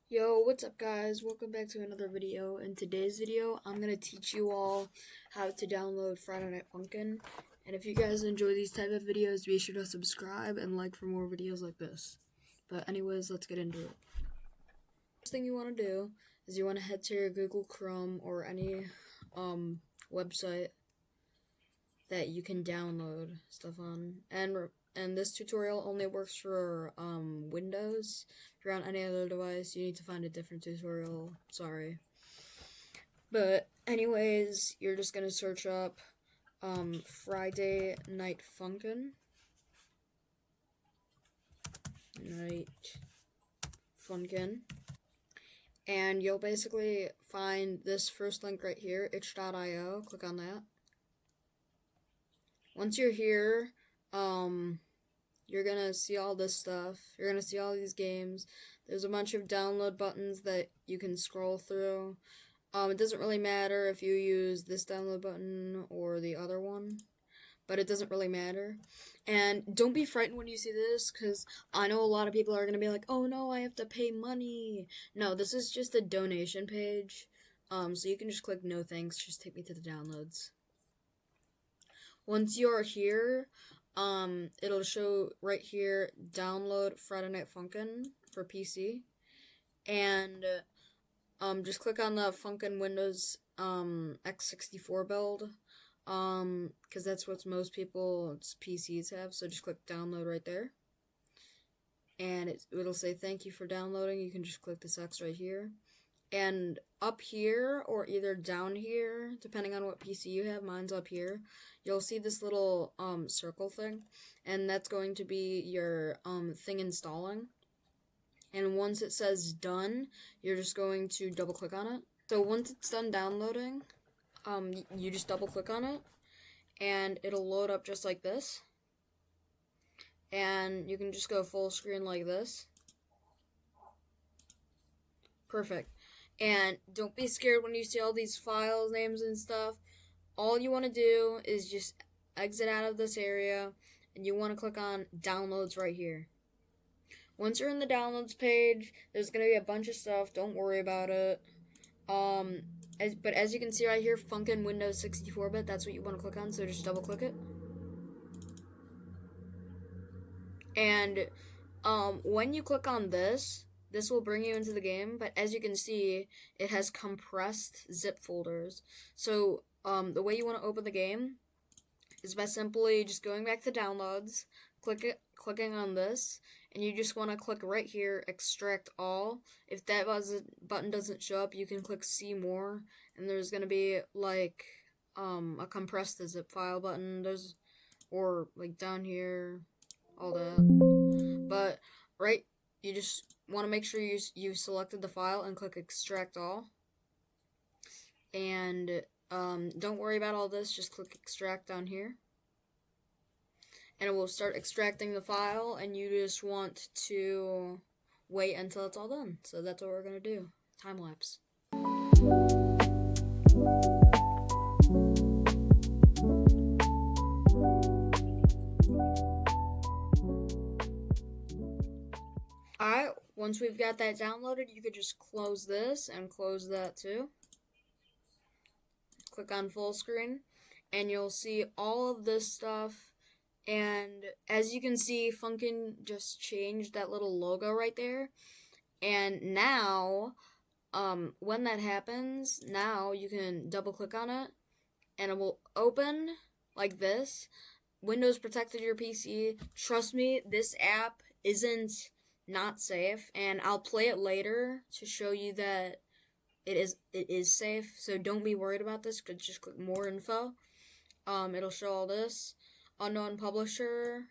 Yo, what's up guys? Welcome back to another video. In today's video, I'm going to teach you all how to download Friday Night Funkin'. And if you guys enjoy these type of videos, be sure to subscribe and like for more videos like this. But anyways, let's get into it. First thing you want to do is you want to head to your Google Chrome or any website that you can download stuff on. And this tutorial only works for Windows. If you're on any other device, you need to find a different tutorial. Sorry. But anyways, you're just gonna search up Friday Night Funkin'. And you'll basically find this first link right here, itch.io. Click on that. Once you're here, you're gonna see all this stuff. You're gonna see all these games. There's a bunch of download buttons that you can scroll through. It doesn't really matter if you use this download button or the other one, but it doesn't really matter. And don't be frightened when you see this, because I know a lot of people are gonna be like, oh no, I have to pay money. No, this is just a donation page. So you can just click no thanks, just take me to the downloads. Once you're here, it'll show right here, download Friday Night Funkin' for PC, and just click on the Funkin' Windows x64 build, because that's what most people's PCs have. So just click download right there, and it'll say thank you for downloading. You can just click this X right here. And up here, or either down here, depending on what PC you have, mine's up here, you'll see this little circle thing, and that's going to be your thing installing. And once it says done, you're just going to double click on it. So once it's done downloading, you just double click on it, and it'll load up just like this. And you can just go full screen like this. Perfect. And don't be scared when you see all these file names and stuff. All you want to do is just exit out of this area, and you want to click on downloads right here. Once you're in the downloads page, there's going to be a bunch of stuff. Don't worry about it. But as you can see right here, Funkin' Windows 64-bit, that's what you want to click on, so just double click it. And when you click on this will bring you into the game, but as you can see, it has compressed zip folders. So the way you want to open the game is by simply just going back to downloads, clicking on this, and you just want to click right here, extract all. If that button doesn't show up, you can click see more, and there's going to be like a compress the zip file button, or like down here, all that. But right, you just want to make sure you selected the file and click extract all. And don't worry about all this, just click extract down here. And it will start extracting the file, and you just want to wait until it's all done. So that's what we're going to do. Time lapse. Alright, once we've got that downloaded, you could just close this and close that too. Click on full screen, and you'll see all of this stuff. And as you can see, Funkin' just changed that little logo right there. And now, when that happens, now you can double click on it, and it will open like this. Windows protected your PC. Trust me, this app isn't not safe, and I'll play it later to show you that it is safe. So don't be worried about this. Just click more info. It'll show all this. Unknown publisher,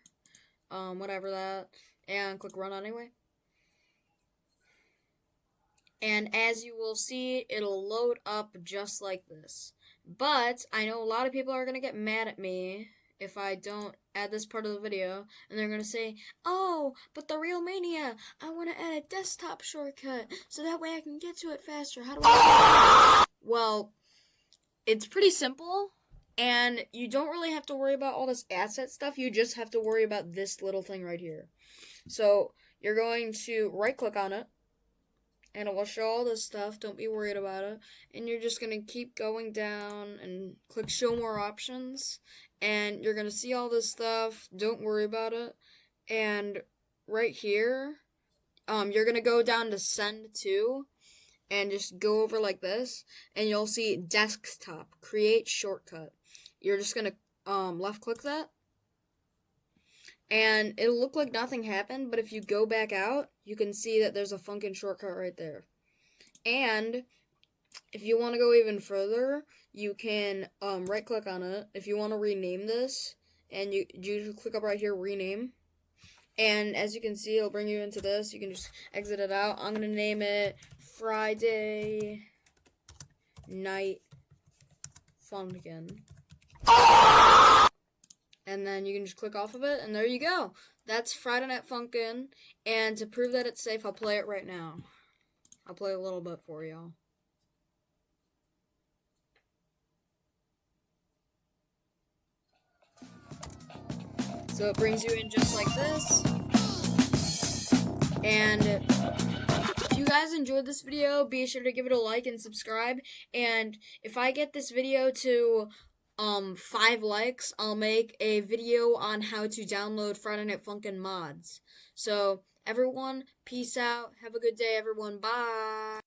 whatever that, and click run anyway. And as you will see, it'll load up just like this. But I know a lot of people are going to get mad at me if I don't add this part of the video, and they're going to say, oh, but the real mania, I want to add a desktop shortcut, so that way I can get to it faster. How do I do that? Well, it's pretty simple. And you don't really have to worry about all this asset stuff. You just have to worry about this little thing right here. So you're going to right click on it, and it will show all this stuff. Don't be worried about it. And you're just gonna keep going down and click show more options, and you're gonna see all this stuff. Don't worry about it. And right here, you're gonna go down to send to, and just go over like this, and you'll see desktop create shortcut. You're just gonna left click that, and it'll look like nothing happened, but if you go back out, you can see that there's a Funkin shortcut right there. And if you want to go even further, you can right click on it. If you want to rename this, and you click up right here, rename. And as you can see, it'll bring you into this. You can just exit it out. I'm going to name it Friday Night Funkin'. And then you can just click off of it, and there you go. That's Friday Night Funkin'. And to prove that it's safe, I'll play it right now. I'll play a little bit for y'all. So it brings you in just like this. And if you guys enjoyed this video, be sure to give it a like and subscribe. And if I get this video to 5 likes, I'll make a video on how to download Friday Night Funkin' mods. So everyone, peace out. Have a good day, everyone. Bye.